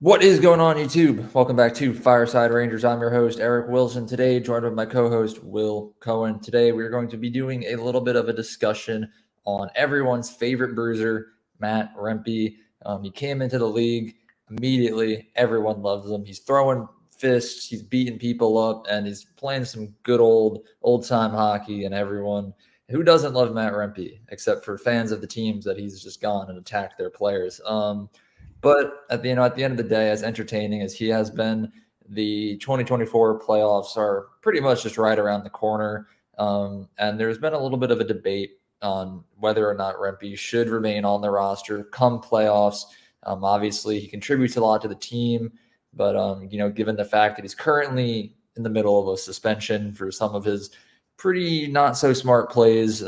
What is going on, YouTube? Welcome back to Fireside Rangers. I'm your host, Eric Wilson. Today, joined by my co host, Will Cohen. Today, we're going to be doing a little bit of a discussion on everyone's favorite bruiser, Matt Rempe. He came into the league immediately. Everyone loves him. He's throwing fists, he's beating people up, and he's playing some good old time hockey. And everyone who doesn't love Matt Rempe, except for fans of the teams that he's just gone and attacked their players. But at the end of the day, as entertaining as he has been, the 2024 playoffs are pretty much just right around the corner. And there's been a little bit of a debate on whether or not Rempe should remain on the roster come playoffs. Obviously, he contributes a lot to the team, but given the fact that he's currently in the middle of a suspension for some of his pretty not so smart plays.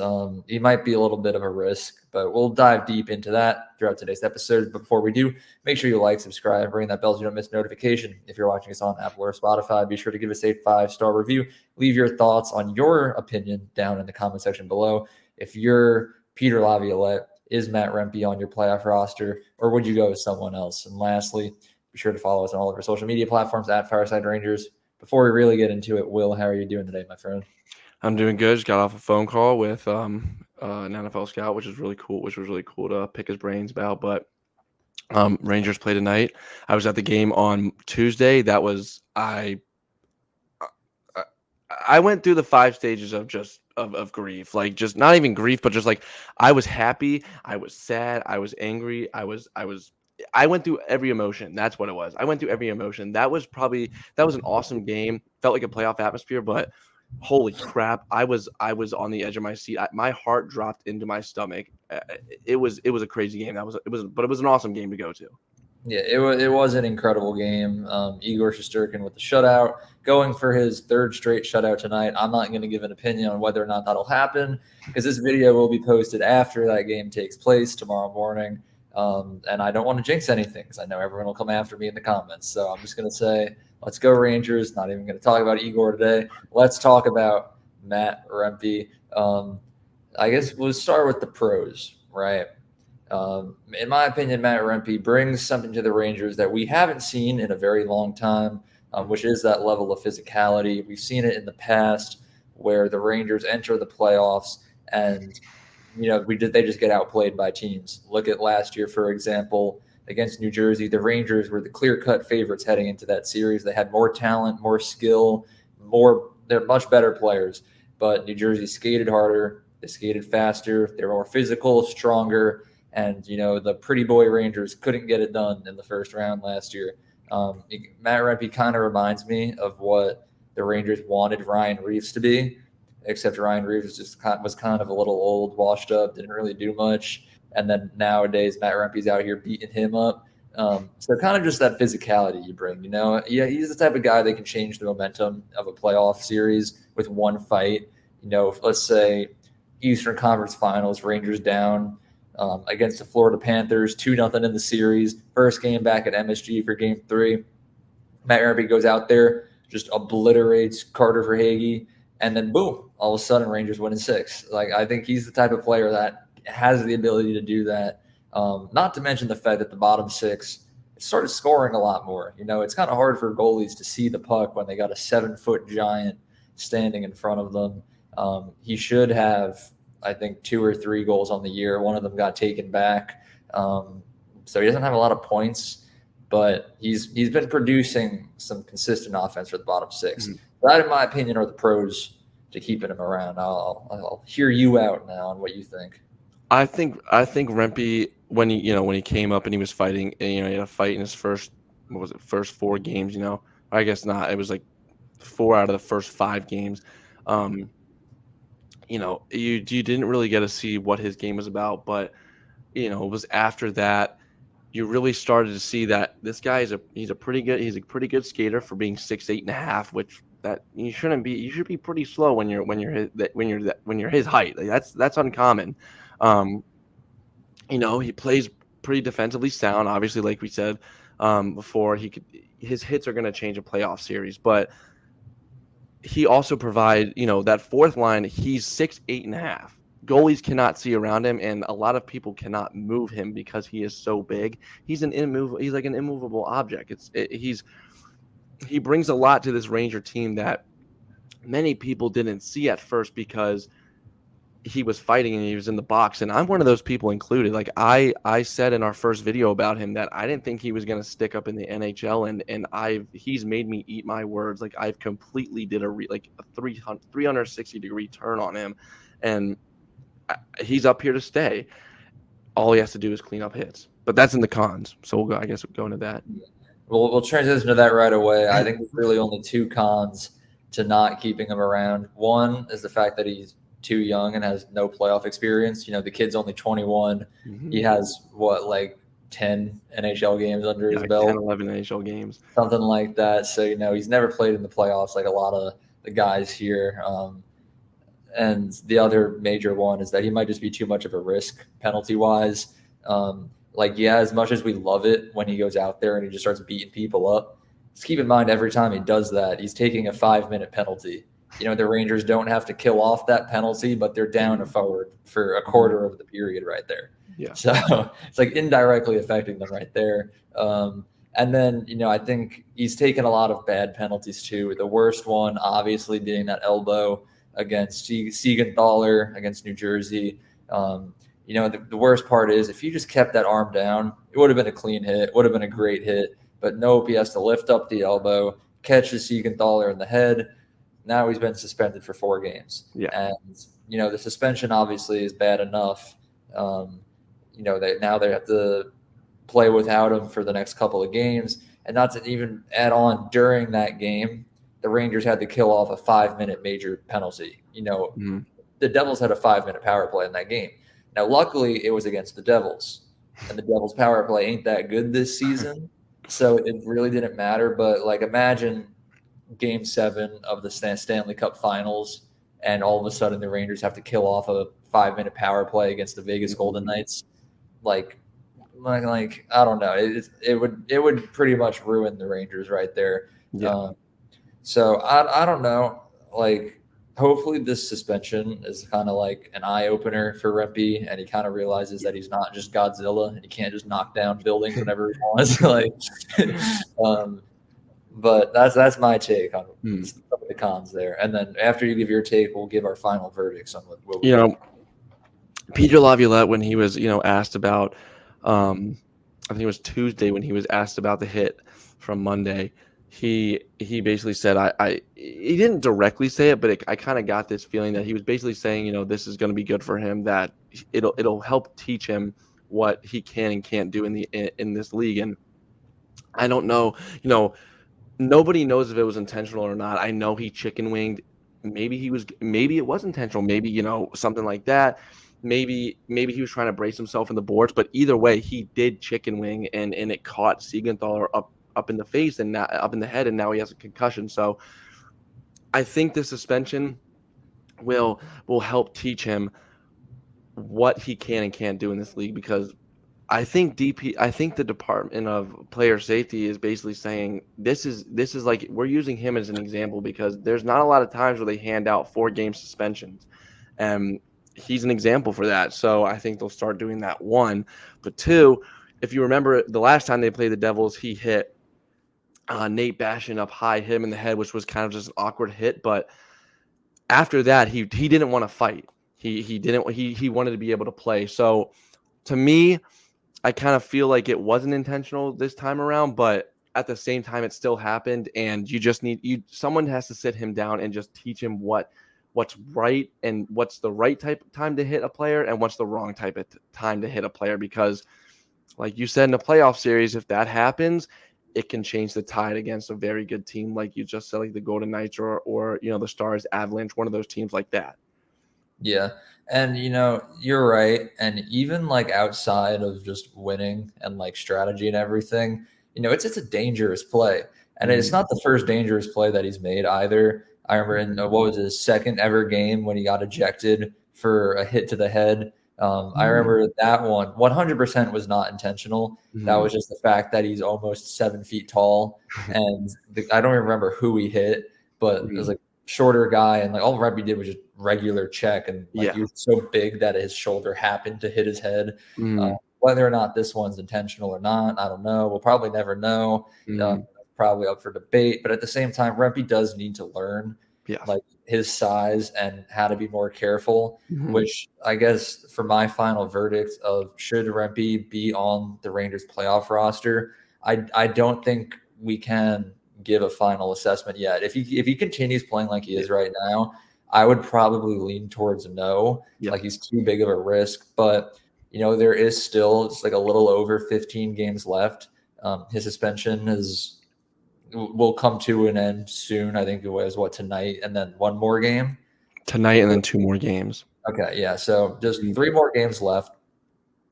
He might be a little bit of a risk, but we'll dive deep into that throughout today's episode. Before we do, make sure you like, subscribe, ring that bell so you don't miss notification. If you're watching us on Apple or Spotify, be sure to give us a 5-star review. Leave your thoughts on your opinion down in the comment section below. If you're Peter Laviolette, is Matt Rempe on your playoff roster, or would you go with someone else? And lastly, be sure to follow us on all of our social media platforms at Fireside Rangers. Before we really get into it, Will, how are you doing today, my friend? I'm doing good. Just got off a phone call with an NFL scout, which is really cool. Which was really cool to pick his brains about. But Rangers play tonight. I was at the game on Tuesday. That was I went through the 5 stages of just of grief, like just not even grief, but just like I was happy, I was sad, I was angry, I went through every emotion. That's what it was. I went through every emotion. That was an awesome game. Felt like a playoff atmosphere, but holy crap, I was on the edge of my seat. My heart dropped into my stomach. It was a crazy game. But it was an awesome game to go to. Yeah, it was an incredible game. Igor Shesterkin with the shutout, going for his third straight shutout tonight. I'm not going to give an opinion on whether or not that'll happen because this video will be posted after that game takes place tomorrow morning. And I don't want to jinx anything because I know everyone will come after me in the comments. So I'm just going to say, let's go Rangers. Not even going to talk about Igor today. Let's talk about Matt Rempe. I guess we'll start with the pros, right? In my opinion, Matt Rempe brings something to the Rangers that we haven't seen in a very long time, which is that level of physicality. We've seen it in the past where the Rangers enter the playoffs and they just get outplayed by teams. Look at last year, for example, against New Jersey. The Rangers were the clear-cut favorites heading into that series. They had more talent, more skill, they're much better players. But New Jersey skated harder, they skated faster, they were more physical, stronger, and the pretty boy Rangers couldn't get it done in the first round last year. Matt Rempe kind of reminds me of what the Rangers wanted Ryan Reeves to be, except Ryan Reeves was kind of a little old, washed up, didn't really do much. And then nowadays, Matt Rempe's out here beating him up. So kind of just that physicality you bring. Yeah, he's the type of guy that can change the momentum of a playoff series with one fight. Let's say Eastern Conference Finals, Rangers down against the Florida Panthers, 2-0 in the series. First game back at MSG for Game 3. Matt Rempe goes out there, just obliterates Carter Verhaeghe, and then boom, all of a sudden Rangers win in 6. Like I think he's the type of player that has the ability to do that. Not to mention the fact that the bottom 6 started scoring a lot more. It's kind of hard for goalies to see the puck when they got a 7-foot giant standing in front of them. He should have, I think, 2 or 3 goals on the year. One of them got taken back. So he doesn't have a lot of points, but he's been producing some consistent offense for the bottom 6. Mm-hmm. That, in my opinion, are the pros to keeping him around. I'll hear you out now on what you think. I think Rempe when he came up and he was fighting, and, he had a fight in his first 4 games. I guess not. It was like 4 out of the first 5 games. You didn't really get to see what his game was about, but it was after that you really started to see that this guy he's a pretty good skater for being 6'8.5", which that you shouldn't be. You should be pretty slow when you're his height. Like, that's uncommon. Um, he plays pretty defensively sound. Obviously, like we said before, his hits are going to change a playoff series, but he also provide that fourth line. He's 6'8.5". goalies cannot see around him, and a lot of people cannot move him because he is so big. He's like an immovable object. He brings a lot to this Ranger team that many people didn't see at first because he was fighting and he was in the box, and I'm one of those people included. Like I said in our first video about him that I didn't think he was going to stick up in the NHL, and he's made me eat my words. Like I've completely did a 360-degree turn on him, and he's up here to stay. All he has to do is clean up hits, but that's in the cons. So I guess we'll go into that. We'll transition to that right away. I think there's really only two cons to not keeping him around. One is the fact that he's too young and has no playoff experience. The kid's only 21. Mm-hmm. He has like 10 NHL games under his like belt. 10, 11 NHL games. Something like that. So, he's never played in the playoffs like a lot of the guys here. And the other major one is that he might just be too much of a risk penalty-wise. As much as we love it when he goes out there and he just starts beating people up, just keep in mind every time he does that, he's taking a 5-minute penalty. The Rangers don't have to kill off that penalty, but they're down a forward for a quarter of the period right there. Yeah. So it's like indirectly affecting them right there. And then, I think he's taken a lot of bad penalties too. The worst one, obviously, being that elbow against Siegenthaler against New Jersey. The worst part is if you just kept that arm down, it would have been a clean hit, would have been a great hit. But nope, he has to lift up the elbow, catch the Siegenthaler in the head. Now he's been suspended for 4 games. Yeah. And, the suspension obviously is bad enough. They have to play without him for the next couple of games. And not to even add on, during that game, the Rangers had to kill off a 5-minute major penalty. The Devils had a 5-minute power play in that game. Now, luckily, it was against the Devils. And the Devils' power play ain't that good this season. So it really didn't matter. But, imagine Game 7 of the Stanley Cup Finals, and all of a sudden the Rangers have to kill off a 5-minute power play against the Vegas Golden Knights. Like I don't know. It would pretty much ruin the Rangers right there. Yeah. So I don't know. Hopefully this suspension is kind of like an eye opener for Rempe, and he kind of realizes that he's not just Godzilla and he can't just knock down buildings whenever he wants. But that's my take on some of the cons there. And then after you give your take, we'll give our final verdicts on what Peter Laviolette, when he was, asked about, I think it was Tuesday when he was asked about the hit from Monday, he basically said, he didn't directly say it, but I kind of got this feeling that he was basically saying, this is going to be good for him, that it'll help teach him what he can and can't do in this league. And I don't know, nobody knows if it was intentional or not. I know he chicken winged. Maybe it was intentional. Maybe, something like that. Maybe he was trying to brace himself in the boards, but either way, he did chicken wing and it caught Siegenthaler up in the face and up in the head, and now he has a concussion. So I think the suspension will help teach him what he can and can't do in this league, because I think the Department of Player Safety is basically saying this is like, we're using him as an example because there's not a lot of times where they hand out 4-game suspensions. And he's an example for that. So I think they'll start doing that, 1. But 2, if you remember the last time they played the Devils, he hit Nate Bashin up high, hit him in the head, which was kind of just an awkward hit. But after that, he didn't want to fight. He wanted to be able to play. So to me, I kind of feel like it wasn't intentional this time around, but at the same time, it still happened. And you just someone has to sit him down and just teach him what's right and what's the right type of time to hit a player and what's the wrong type of time to hit a player. Because like you said, in a playoff series, if that happens, it can change the tide against a very good team. Like you just said, like the Golden Knights or the Stars, Avalanche, one of those teams like that. Yeah. And, you're right. And even outside of just winning and strategy and everything, it's a dangerous play. And it's not the first dangerous play that he's made either. I remember in what was his second ever game when he got ejected for a hit to the head. I remember that one 100% was not intentional. That was just the fact that he's almost 7 feet tall. And I don't even remember who he hit, but it was shorter guy, and like all Rempe did was just regular check, and like Yeah. he was so big that his shoulder happened to hit his head. Mm, Whether or not this one's intentional or not, I don't know. We'll probably never know. mm, Probably up for debate, but at the same time, Rempe does need to learn yeah. like his size and how to be more careful. Mm-hmm. Which I guess for my final verdict of should Rempe be on the Rangers playoff roster, I don't think we can give a final assessment yet. If he continues playing like he is right now, I would probably lean towards no. Yep. Like he's too big of a risk, but there is still it's like a little over 15 games left. His suspension will come to an end soon. I think it was tonight, and then one more game Tonight and then 2 more games. Okay, yeah. So just Mhm. 3 more games left,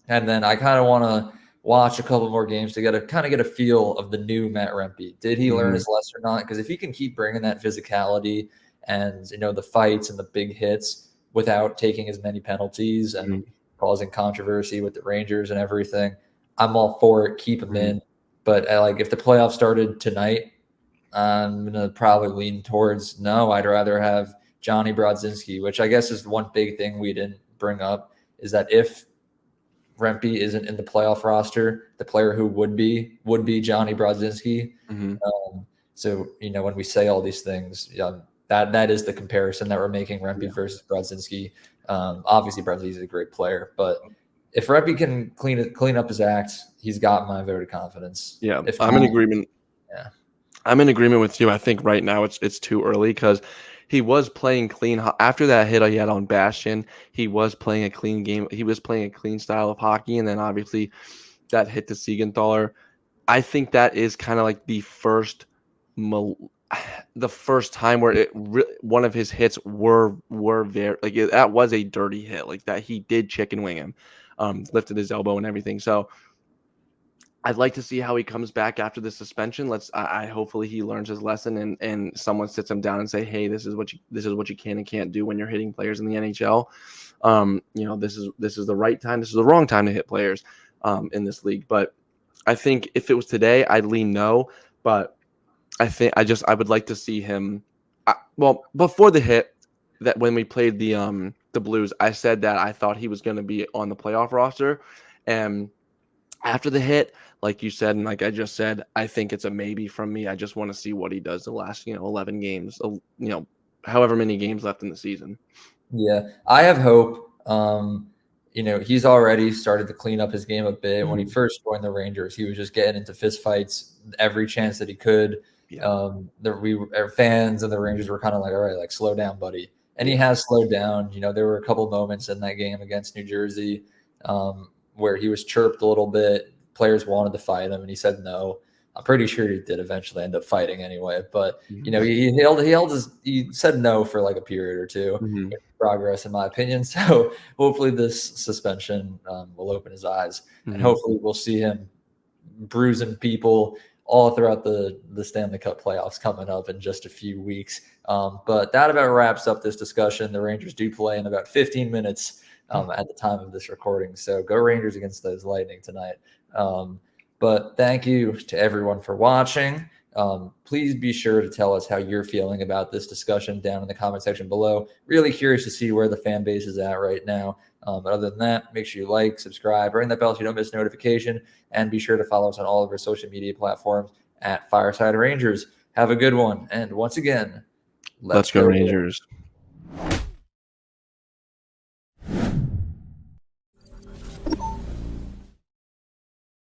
and then I kind of want to watch a couple more games to get a feel of the new Matt Rempe. Did he learn Mhm. his lesson or not? Because if he can keep bringing that physicality and the fights and the big hits without taking as many penalties and Mhm. causing controversy with the Rangers and everything, I'm all for it. Keep him Mhm. in. But like if the playoffs started tonight, I'm gonna probably lean towards no. I'd rather have Johnny Brodzinski, which I guess is one big thing we didn't bring up, is that if Rempe isn't in the playoff roster, the player who would be Johnny Brodzinski. Mhm. So when we say all these things, that is the comparison that we're making: Rempe versus Brodzinski. Obviously, Brodzinski is a great player, but if Rempe can clean up his act, he's got my vote of confidence. Yeah, If I'm in not, agreement. yeah. I'm in agreement with you. I think right now it's too early because he was playing clean after that hit he had on Bastion. He was playing a clean game. He was playing a clean style of hockey, and then obviously that hit to Siegenthaler. I think that is kind of like the first time where one of his hits were very like that was a dirty hit, like that he did chicken wing him, lifted his elbow and everything. So I'd like to see how he comes back after the suspension. I hopefully he learns his lesson and someone sits him down and say, hey, this is what you can and can't do when you're hitting players in the NHL. This is the right time. This is the wrong time to hit players in this league. But I think if it was today, I'd lean no. But I would like to see him. Before the hit, that when we played the Blues, I said that I thought he was going to be on the playoff roster, and after the hit, like you said, and like I just said, I think it's a maybe from me. I just want to see what he does the last 11 games, however many games left in the season. Yeah, I have hope. He's already started to clean up his game a bit. When he Mhm. first joined the Rangers, he was just getting into fist fights every chance that he could. Yeah. Our fans and the Rangers were kind of like, all right, like slow down, buddy. And he Yeah. has slowed down. There were a couple moments in that game against New Jersey where he was chirped a little bit. Players wanted to fight him, and he said no. I'm pretty sure he did eventually end up fighting anyway. But Mhm. he said no for like a period or two. Mhm. Progress, in my opinion. So hopefully this suspension will open his eyes, and Mhm. hopefully we'll see him bruising people all throughout the Stanley Cup playoffs coming up in just a few weeks. But that about wraps up this discussion. The Rangers do play in about 15 minutes at the time of this recording. So go Rangers against those Lightning tonight. But thank you to everyone for watching. Please be sure to tell us how you're feeling about this discussion down in the comment section below. Really curious to see where the fan base is at right now. But other than that, make sure you like, subscribe, ring that bell so you don't miss notification, and be sure to follow us on all of our social media platforms at Fireside Rangers. Have a good one. And once again, Let's let's go go. Rangers.